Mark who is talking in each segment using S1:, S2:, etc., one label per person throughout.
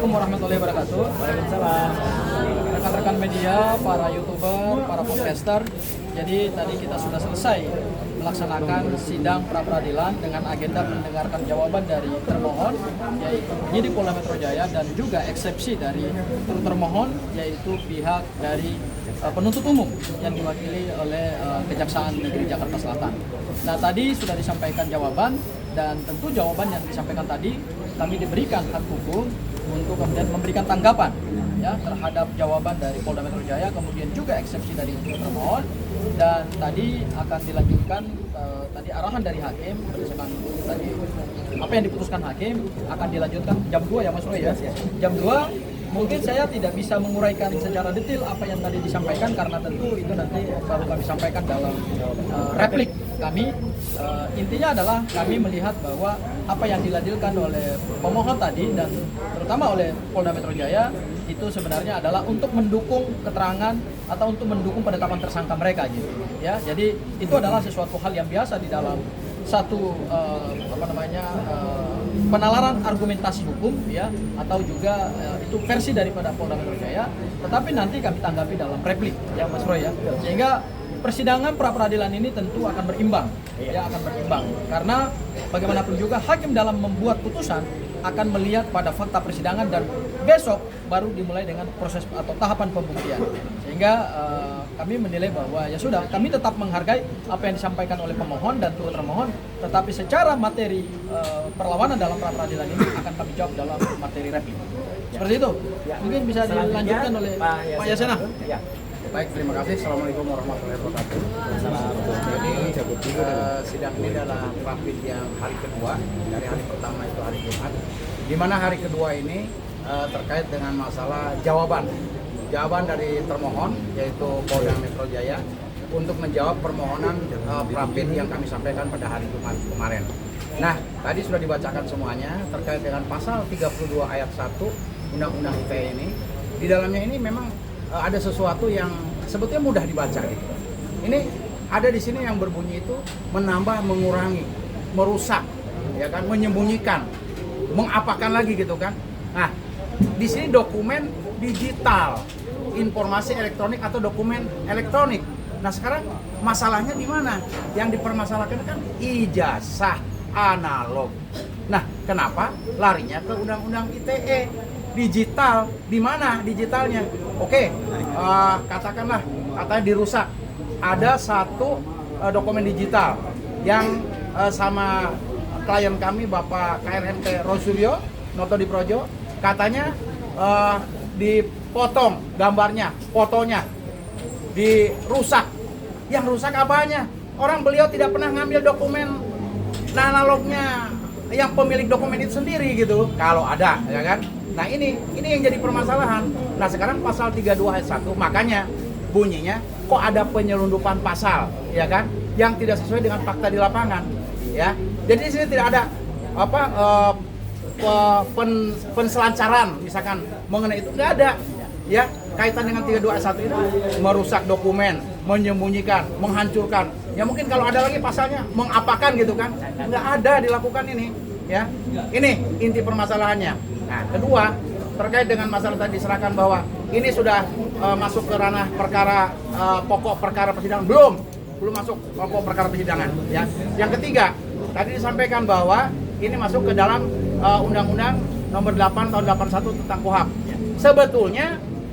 S1: Assalamualaikum warahmatullahi wabarakatuh.
S2: Waalaikumsalam.
S1: Rekan-rekan media, para YouTuber, para podcaster. Jadi tadi kita sudah selesai melaksanakan sidang pra-peradilan dengan agenda mendengarkan jawaban dari termohon, yaitu penyidik Polda Metro Jaya, dan juga eksepsi dari termohon, yaitu pihak dari penuntut umum yang diwakili oleh Kejaksaan Negeri Jakarta Selatan. Nah, tadi sudah disampaikan jawaban, dan tentu jawaban yang disampaikan tadi kami diberikan hak hukum untuk kemudian memberikan tanggapan ya terhadap jawaban dari Polda Metro Jaya, kemudian juga eksepsi dari termohon, dan tadi akan dilanjutkan tadi arahan dari hakim berdasarkan tadi apa yang diputuskan hakim akan dilanjutkan jam 2 ya Mas Roy ya. Jam 2 mungkin saya tidak bisa menguraikan secara detail apa yang tadi disampaikan karena tentu itu nanti baru kami sampaikan dalam replik kami. Intinya adalah kami melihat bahwa apa yang diladilkan oleh pemohon tadi dan terutama oleh Polda Metro Jaya itu sebenarnya adalah untuk mendukung keterangan atau untuk mendukung penetapan tersangka mereka gitu ya. Jadi itu adalah sesuatu hal yang biasa di dalam satu penalaran argumentasi hukum ya, atau juga itu versi daripada Polda Metro Jaya, tetapi nanti kami tanggapi dalam replik ya Mas Roy ya, sehingga persidangan pra-peradilan ini tentu akan berimbang ya, akan berimbang karena bagaimanapun juga hakim dalam membuat putusan akan melihat pada fakta persidangan dan besok baru dimulai dengan proses atau tahapan pembuktian, sehingga kami menilai bahwa ya sudah, kami tetap menghargai apa yang disampaikan oleh pemohon dan termohon, tetapi secara materi perlawanan dalam pra-peradilan ini akan kami jawab dalam materi replik. Seperti itu. Mungkin bisa dilanjutkan oleh Pak Yasena.
S2: Ya.
S3: Baik, terima kasih. Assalamualaikum warahmatullahi wabarakatuh. Jadi sidang ini adalah rapid yang hari kedua dari hari pertama itu hari Jumat. Di mana hari kedua ini terkait dengan masalah jawaban dari termohon yaitu Polda Metro Jaya untuk menjawab permohonan rapid yang kami sampaikan pada hari Jumat kemarin. Nah, tadi sudah dibacakan semuanya terkait dengan pasal 32 ayat 1 Undang-Undang ITE ini. Di dalamnya ini memang ada sesuatu yang sebetulnya mudah dibaca gitu. Ini ada di sini yang berbunyi itu menambah, mengurangi, merusak, ya kan, menyembunyikan, mengapakan lagi gitu kan. Nah, di sini dokumen digital, informasi elektronik atau dokumen elektronik. Nah, sekarang masalahnya di mana? Yang dipermasalahkan kan ijazah analog. Nah, kenapa larinya ke Undang-Undang ITE? Digital, di mana digitalnya? Oke, katakanlah katanya dirusak. Ada satu dokumen digital yang sama klien kami Bapak KRMT Rosuryo Noto Diprojo, katanya dipotong gambarnya, fotonya dirusak. Yang rusak apanya? Orang beliau tidak pernah ngambil dokumen analognya yang pemilik dokumen itu sendiri gitu. Kalau ada, ya kan? Nah ini yang jadi permasalahan. Nah sekarang pasal 32 ayat 1 makanya bunyinya kok ada penyelundupan pasal, ya kan? Yang tidak sesuai dengan fakta di lapangan, ya. Jadi di sini tidak ada penselancaran misalkan mengenai itu, nggak ada, ya. Kaitan dengan 32 ayat 1 itu merusak dokumen, menyembunyikan, menghancurkan. Ya mungkin kalau ada lagi pasalnya mengapakan gitu kan? Nggak ada dilakukan ini, ya. Ini inti permasalahannya. Nah, kedua, terkait dengan masalah tadi diserahkan bahwa ini sudah masuk ke ranah perkara pokok perkara persidangan, belum masuk pokok perkara persidangan, ya. Yang ketiga, tadi disampaikan bahwa ini masuk ke dalam Undang-Undang Nomor 8 Tahun 81 tentang KUHP. Sebetulnya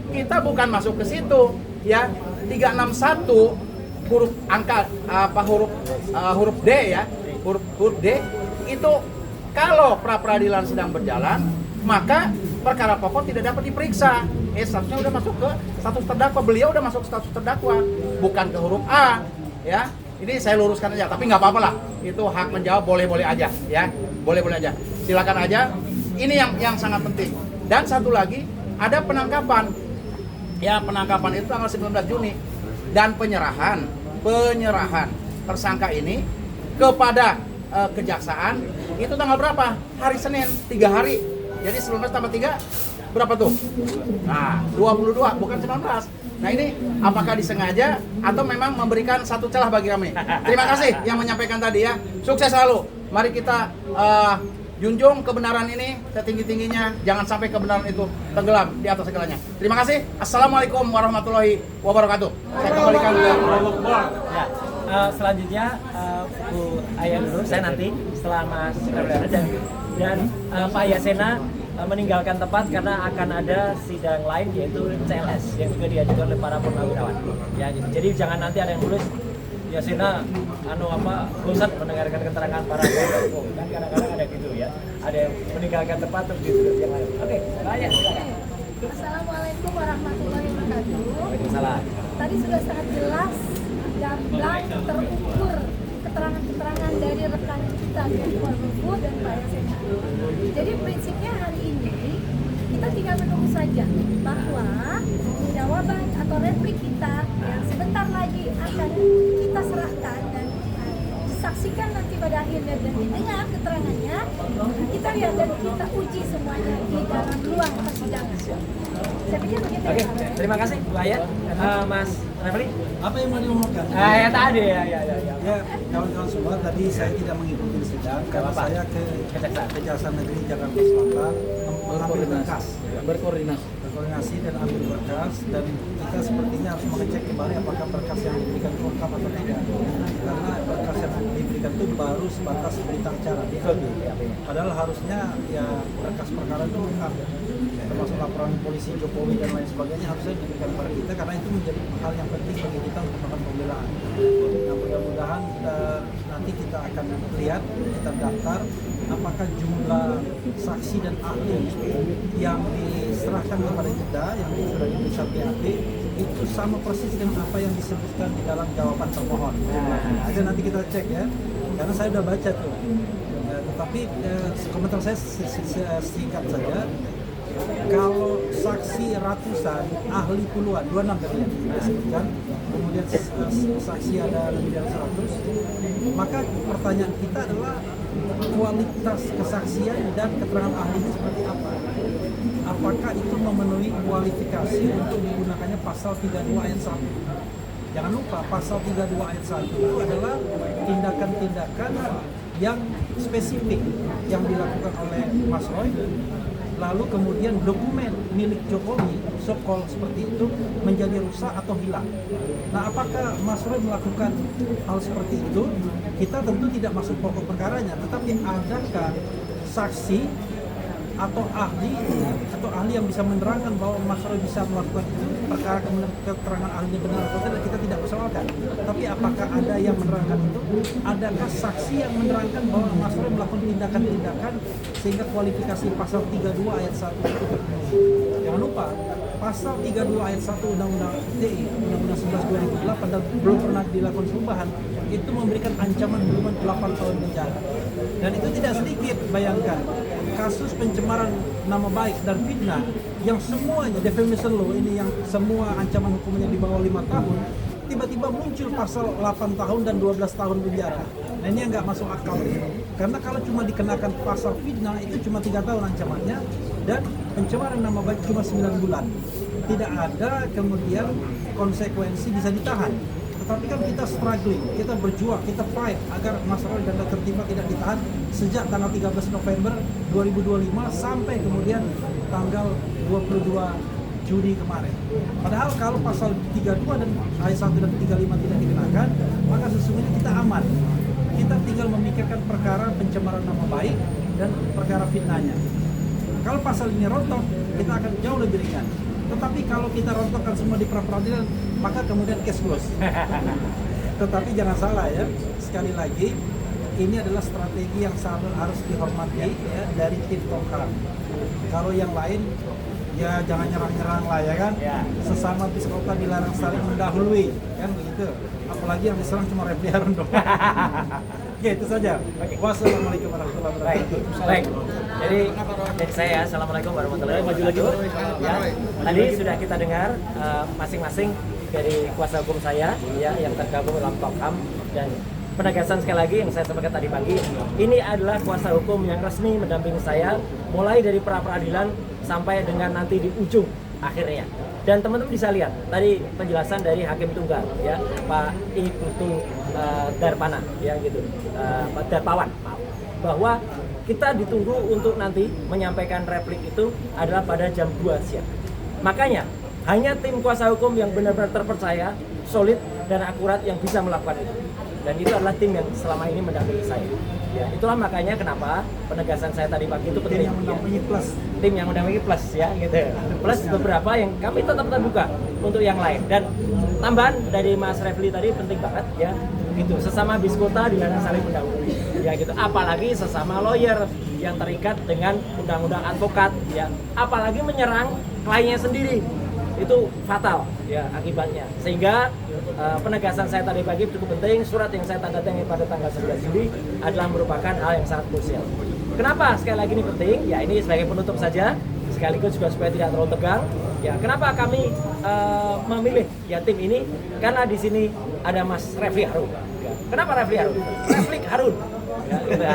S3: kita bukan masuk ke situ, ya. 361 huruf angka huruf D ya, huruf D itu kalau pra-peradilan sedang berjalan maka perkara pokok tidak dapat diperiksa. Statusnya udah masuk ke status terdakwa, beliau udah masuk status terdakwa, bukan ke huruf A, ya. Ini saya luruskan aja, tapi nggak apa-apa lah. Itu hak menjawab, boleh-boleh aja, ya, boleh-boleh aja. Silakan aja. Ini yang sangat penting. Dan satu lagi, ada penangkapan. Ya, penangkapan itu tanggal 19 Juni dan penyerahan tersangka ini kepada kejaksaan itu tanggal berapa? Hari Senin, 3 hari. Jadi 19 tambah 3 berapa tuh? Nah, 22 bukan 19. Nah ini apakah disengaja atau memang memberikan satu celah bagi kami? Terima kasih yang menyampaikan tadi ya. Sukses selalu. Mari kita Junjung kebenaran ini setinggi-tingginya, jangan sampai kebenaran itu tenggelam di atas segalanya. Terima kasih. Assalamualaikum warahmatullahi wabarakatuh. Saya kembalikan ke
S2: Ya, selanjutnya Bu Ayah dulu, saya nanti setelah Mas Rebel dan Pak Yasena meninggalkan tempat karena akan ada sidang lain yaitu CLS yang juga diajukan oleh para purnawirawan. Ya, jadi jangan nanti ada yang tulis Yasena bosan mendengarkan keterangan para hukum, kan kadang-kadang ada gitu ya, ada yang meninggalkan tempat terus ditulis yang lain. Oke, Pak Ayah silakan.
S4: Assalamualaikum warahmatullahi wabarakatuh.
S2: Waalaikumsalam.
S4: Tadi sudah sangat jelas, gamblang, terukur keterangan-keterangan dari rekan kita Ketua Buku dan Pak Yasena. Jadi prinsipnya hari ini kita tinggal menunggu saja bahwa jawaban atau replik kita yang sebentar lagi akan kita serahkan dan disaksikan nanti pada akhirnya dan didengar keterangannya, kita lihat dan kita uji semuanya di dalam ruang persidangan. Saya pikir begitu.
S2: Oke, terima kasih Bu Ayah. Mas Refli.
S5: Apa yang mau diomongkan?
S2: Ya tadi ya.
S5: Ya, kawan-kawan semua, tadi saya tidak mengikuti sidang karena
S2: apa-apa.
S5: saya ke
S2: Kejaksaan.
S5: Kejaksaan Negeri Jakarta Selatan mengambil berkas, berkoordinasi dan ambil berkas, dan kita sepertinya harus mengecek kembali apakah berkas yang diberikan itu lengkap atau tidak, karena berkas yang diberikan itu baru sebatas berita acara, padahal harusnya ya berkas perkara itu lengkap, termasuk laporan polisi Jokowi dan lain sebagainya harusnya diberikan kepada kita karena itu menjadi hal yang penting bagi kita untuk melakukan pembelaan. Nah, mudah-mudahan nanti kita akan lihat, kita daftar apakah jumlah saksi dan ahli yang diserahkan kepada kita yang sudah diperiksa BAP itu sama persis dengan apa yang disebutkan di dalam jawaban termohon. Nah, nanti kita cek ya, karena saya sudah baca tuh. Tetapi komentar saya singkat saja. Kalau saksi ratusan, ahli puluhan, 26 tadi yang disebutkan, kemudian saksi ada lebih dari 100, maka pertanyaan kita adalah kualitas kesaksian dan keterangan ahli itu seperti apa? Apakah itu memenuhi kualifikasi untuk digunakannya pasal 32 ayat 1? Jangan lupa, pasal 32 ayat 1 itu adalah tindakan-tindakan yang spesifik yang dilakukan oleh Mas Roy, lalu kemudian dokumen milik Jokowi, so-called seperti itu, menjadi rusak atau hilang. Nah, apakah Mas Roy melakukan hal seperti itu? Kita tentu tidak masuk pokok perkaranya, tetapi adakah saksi atau ahli yang bisa menerangkan bahwa Mas Roy bisa melakukan itu, perkara kemudian keterangan ahlinya benar atau tidak, kita tidak persoalkan. Tapi apakah ada yang menerangkan itu? Adakah saksi yang menerangkan bahwa Mas Roy melakukan tindakan-tindakan sehingga kualifikasi pasal 32 ayat 1 itu terpenuhi? Jangan lupa, pasal 32 ayat 1 Undang-Undang ITE, Undang-Undang 11 2008 dan belum pernah dilakukan perubahan, itu memberikan ancaman hukuman 8 tahun penjara. Dan itu tidak sedikit, bayangkan. Kasus pencemaran nama baik dan fitnah yang semuanya defamation law ini yang semua ancaman hukumannya di bawah 5 tahun, tiba-tiba muncul pasal 8 tahun dan 12 tahun penjara. Nah, ini yang nggak masuk akal. Karena kalau cuma dikenakan pasal fitnah itu cuma 3 tahun ancamannya dan pencemaran nama baik cuma 9 bulan. Tidak ada kemudian konsekuensi bisa ditahan. Tetapi kan kita struggling, kita berjuang, kita fight agar Mas Roy dan Dr. Timba tidak ditahan sejak tanggal 13 November 2025 sampai kemudian tanggal 22 Juni kemarin. Padahal kalau pasal 32 dan ayat 1 dan 35 tidak dikenakan, maka sesungguhnya kita aman. Kita tinggal memikirkan perkara pencemaran nama baik dan perkara fitnahnya. Kalau pasal ini rontok, kita akan jauh lebih ringan. Tetapi kalau kita rontokkan semua di pra-peradilan, maka kemudian case close. Tetapi jangan salah ya, sekali lagi, ini adalah strategi yang harus dihormati ya, dari tim Tongkang. Kalau yang lain, ya jangan nyerang-nyerang lah ya kan. Sesama psikota dilarang saling mendahului, kan begitu. Apalagi yang diserang cuma Refli Harun doang. Oke, itu saja. Wassalamualaikum warahmatullahi wabarakatuh.
S2: Baik. Jadi saya Assalamualaikum warahmatullahi wabarakatuh. Ya, tadi sudah kita dengar masing-masing dari kuasa hukum saya ya yang tergabung dalam Tongkam, dan penegasan sekali lagi yang saya sampaikan tadi pagi, ini adalah kuasa hukum yang resmi mendampingi saya mulai dari pra-peradilan sampai dengan nanti di ujung akhirnya. Dan teman-teman bisa lihat tadi penjelasan dari Hakim Tunggal ya, Pak Ibtu Darpana ya gitu, Pak Darpawan, bahwa kita ditunggu untuk nanti menyampaikan replik itu adalah pada jam 2 siang. Makanya hanya tim kuasa hukum yang benar-benar terpercaya, solid dan akurat yang bisa melakukan itu. Dan itu adalah tim yang selama ini mendampingi saya. Ya, itulah makanya kenapa penegasan saya tadi pagi itu
S5: Tim
S2: penting.
S5: yang mendampingi plus.
S2: Tim yang mendampingi plus ya gitu. Plus beberapa yang kami tetap terbuka untuk yang lain. Dan tambahan dari Mas Refli tadi penting banget ya. Gitu. Sesama biskota dilarang saling mendahului. Ya gitu. Apalagi sesama lawyer yang terikat dengan undang-undang advokat ya. Apalagi menyerang kliennya sendiri. Itu fatal ya akibatnya. Sehingga penegasan saya tadi pagi cukup penting. Surat yang saya tanda tangan pada tanggal 11 Juli adalah merupakan hal yang sangat krusial. Kenapa sekali lagi ini penting? Ya ini sebagai penutup saja, sekaligus juga supaya tidak terlalu tegang. Ya kenapa kami memilih ya tim ini? Karena di sini ada Mas Refli Harun. Ya. Kenapa Refli Harun? Reflik Harun. Ya, gitu.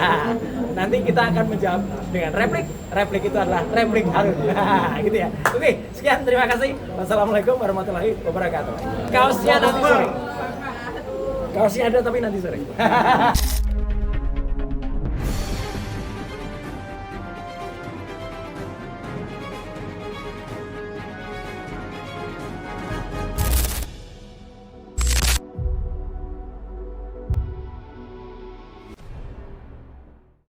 S2: Nanti kita akan menjawab dengan replik. Replik itu adalah replik Harun. Gitu ya. Oke, sekian terima kasih. Wassalamualaikum warahmatullahi wabarakatuh. Kaosnya nanti sore. Kaosnya ada tapi nanti sore.